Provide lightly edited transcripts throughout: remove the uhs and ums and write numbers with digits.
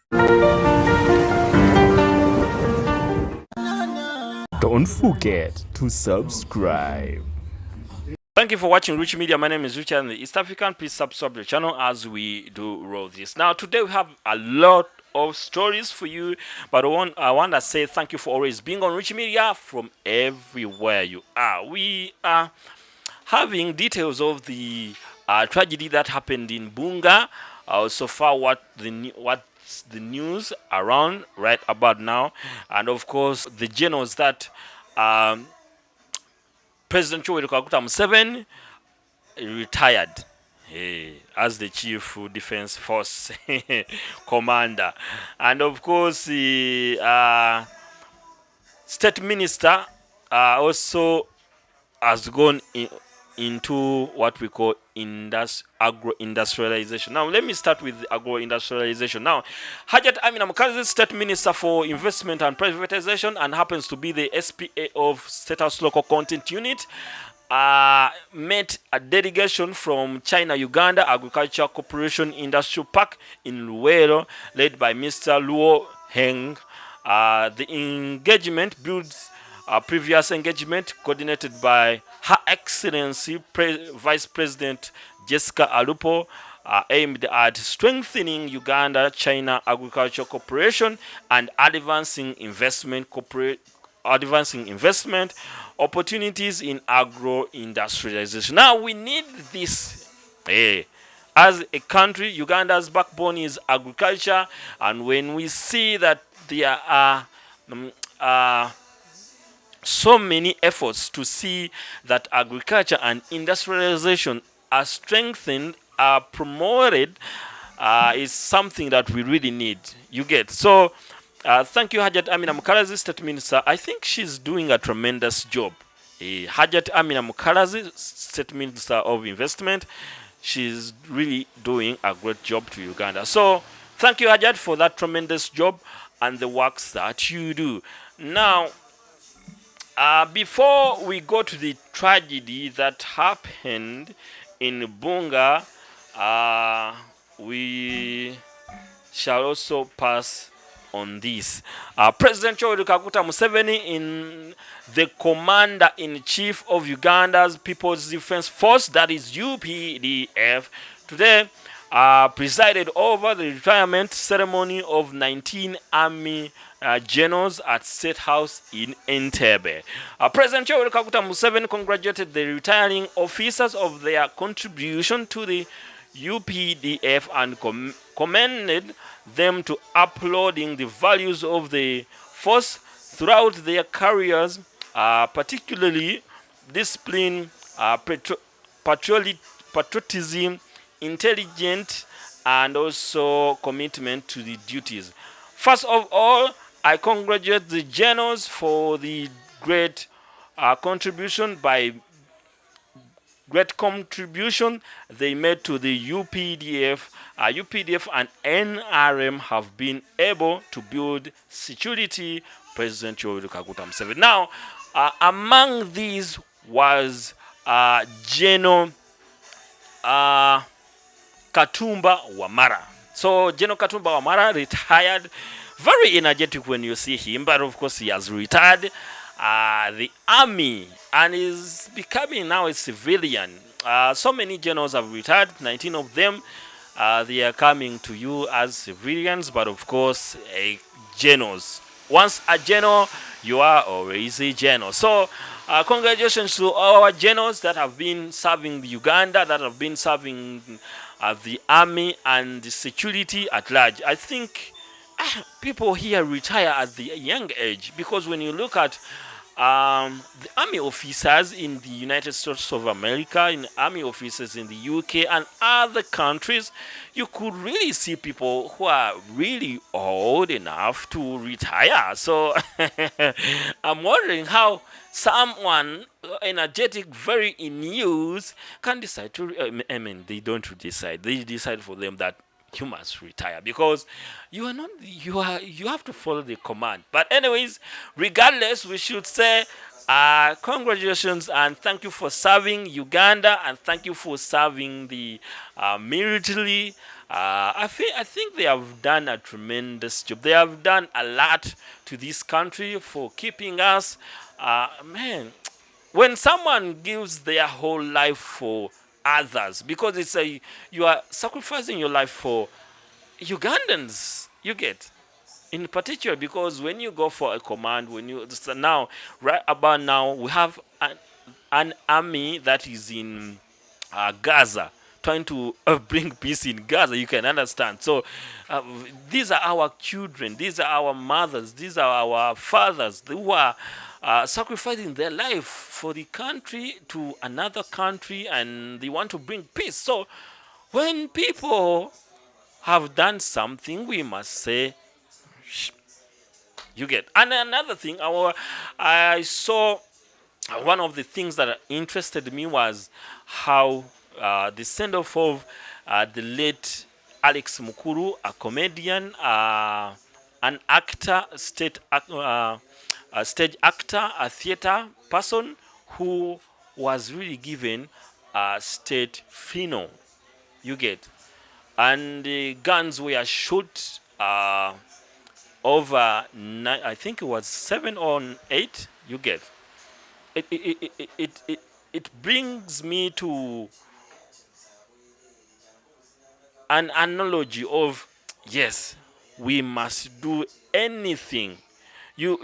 Don't forget to subscribe. Thank you for watching Rich Media. My name is Richard in the East African. Please subscribe to the channel as we do roll this. Now, today we have a lot of stories for you, but I want to say thank you for always being on Rich Media from everywhere you are. We are having details of the tragedy that happened in Bunga. So far, what's the news around right about now, and of course the generals that um, President Yoweri Kaguta Museveni retired as the chief defense force commander, and of course the state minister also has gone into what we call agro-industrialization. Now, let me start with agro-industrialization. Now, Hajat Amina Mukazi, State Minister for Investment and Privatization, and happens to be the SPA of State House Local Content Unit, met a delegation from China Uganda Agriculture Corporation Industrial Park in Luwero, led by Mr. Luo Heng. The engagement builds a previous engagement coordinated by Her Excellency Vice President Jessica Alupo, aimed at strengthening Uganda-China Agriculture Cooperation and advancing investment opportunities in agro-industrialization. Now we need this. As a country, Uganda's backbone is agriculture, and when we see that there are so many efforts to see that agriculture and industrialization are strengthened, are promoted, is something that we really need. You get so. Thank you, Hajat Amina Mukalazi, State Minister. I think she's doing a tremendous job. Hajat Amina Mukalazi, State Minister of Investment, she's really doing a great job to Uganda. So, thank you, Hajat, for that tremendous job and the works that you do. Now, before we go to the tragedy that happened in Bunga, we shall also pass on this. President Yoweri Kaguta Museveni, in the Commander-in-Chief of Uganda's People's Defense Force, that is UPDF, today presided over the retirement ceremony of 19 Army generals at State House in Entebbe. President Yoweri Kaguta Museveni congratulated the retiring officers of their contribution to the UPDF and commended them to upholding the values of the force throughout their careers, particularly discipline, patriotism, intelligence, and also commitment to the duties. First of all, I congratulate the generals for the great contribution they made to the UPDF. UPDF and NRM have been able to build security. President Yoweri Kaguta Museveni. Now, among these was General Katumba Wamala. So General Katumba Wamala retired. Very energetic when you see him, but of course he has retired the army and is becoming now a civilian. So many generals have retired, 19 of them. They are coming to you as civilians, but of course, generals. Once a general, you are always a general. So, congratulations to our generals that have been serving the Uganda, that have been serving the army and the security at large. I think people here retire at the young age, because when you look at the army officers in the United States of America, in army officers in the UK and other countries, you could really see people who are really old enough to retire. So I'm wondering how someone energetic, very in use, can decide to. I mean, they don't decide. They decide for them that you must retire, because you are not, you have to follow the command. But anyways, regardless, we should say congratulations and thank you for serving Uganda, and thank you for serving the military I think they have done a tremendous job. They have done a lot to this country for keeping us. Man, when someone gives their whole life for others, because you are sacrificing your life for Ugandans, you get, in particular, because when you go for a command, when you so now, right about now, we have an army that is in Gaza, trying to bring peace in Gaza. You can understand. So uh, these are our children, these are our mothers, these are our fathers who are sacrificing their life for the country to another country, and they want to bring peace. So when people have done something, we must say, you get. And another thing, I saw one of the things that interested me was how the send off of the late Alex Mukuru, a comedian, an actor, a stage actor, a theater person who was really given a state funeral. You get. And the guns were shot over nine, I think it was 7 or 8. You get. It brings me to an analogy of, yes, we must do anything. You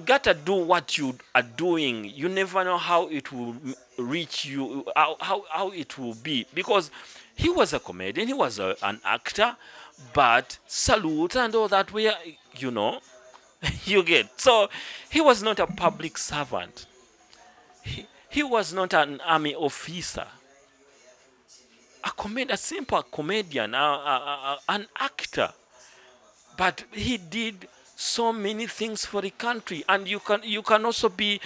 gotta do what you are doing. You never know how it will reach you, how it will be, because he was a comedian, he was an actor, but salute and all that were, you know, you get. So he was not a public servant. He was not an army officer. A simple comedian, an actor, but he did so many things for the country. And you can also be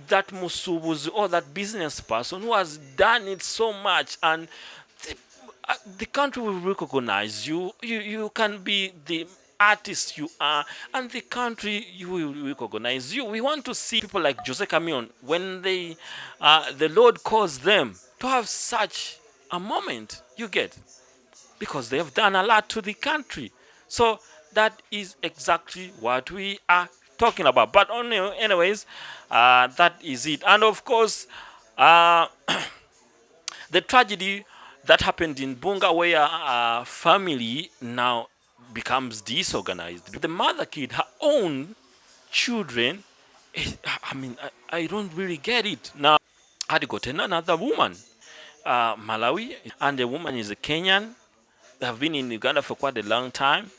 that musubuzi or that business person who has done it so much, and the country will recognize you. You can be the artist you are, and the country you will recognize you. We want to see people like Jose Camion when the Lord calls them to have such a moment. You get, because they have done a lot to the country. So that is exactly what we are talking about. But anyways, that is it. And of course, the tragedy that happened in Bunga, where a family now becomes disorganized. The mother killed her own children. I mean, I don't really get it. Now, had gotten another woman, Malawi, and the woman is a Kenyan. They have been in Uganda for quite a long time.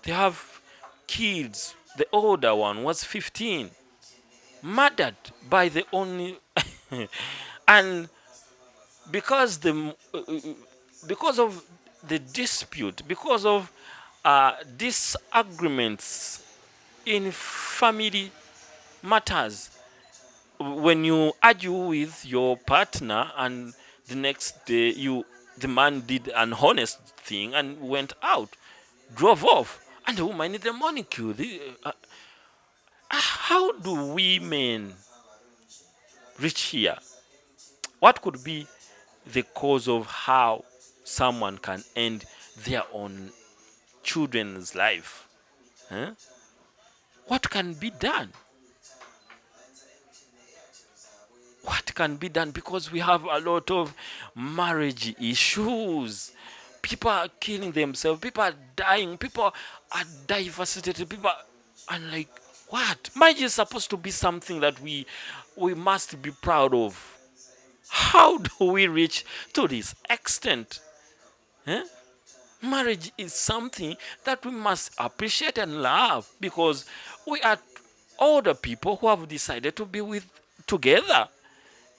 They have kids. The older one was 15, murdered by the only, and because because of the dispute, because of disagreements in family matters. When you argue with your partner, and the next day the man did an honest thing and went out, drove off, and the woman in the morning killed. How do women reach here? What could be the cause of how someone can end their own children's life? Huh? What can be done? What can be done? Because we have a lot of marriage issues. People are killing themselves. People are dying. People are devastated. People are like, what? Marriage is supposed to be something that we must be proud of. How do we reach to this extent? Eh? Marriage is something that we must appreciate and love, because we are older people who have decided to be together.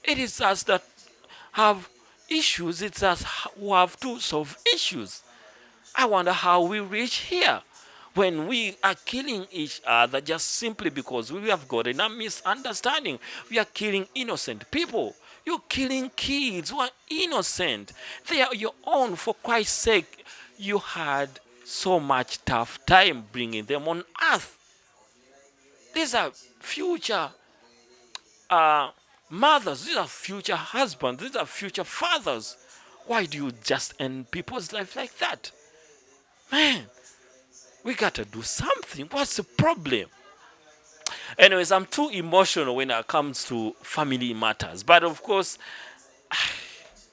It is us that have issues. It's us who have to solve issues. I wonder how we reach here when we are killing each other just simply because we have gotten a misunderstanding. We are killing innocent people. You're killing kids who are innocent. They are your own. For Christ's sake, you had so much tough time bringing them on earth. These are future mothers. These are future husbands. These are future fathers Why do you just end people's life like that? Man, we gotta do something. What's the problem? Anyways, I'm too emotional when it comes to family matters. But of course,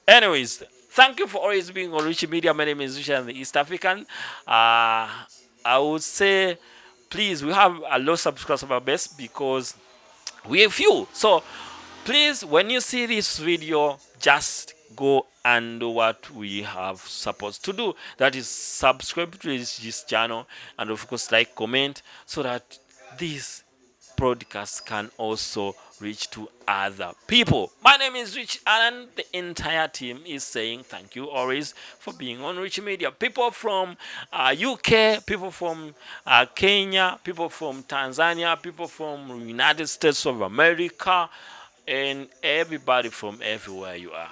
anyways, thank you for always being on Rich Media. My name is Richard, the East African. I would say, please, we have a low subscriber base because we have few. So please, when you see this video, just go and do what we have supposed to do. That is subscribe to this channel and of course like, comment, so that this broadcast can also reach to other people. My name is Rich and the entire team is saying thank you always for being on Rich Media. People from UK, people from Kenya, people from Tanzania, people from United States of America, and everybody from everywhere you are.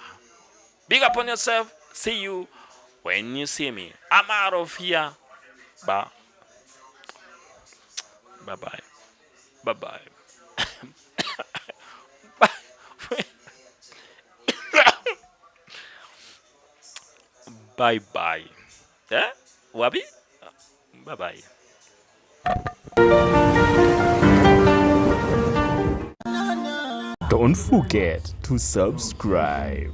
Big up on yourself. See you when you see me. I'm out of here. Bye. Bye-bye. Bye-bye. Bye-bye. Eh? Wabi? Bye-bye. Don't forget to subscribe.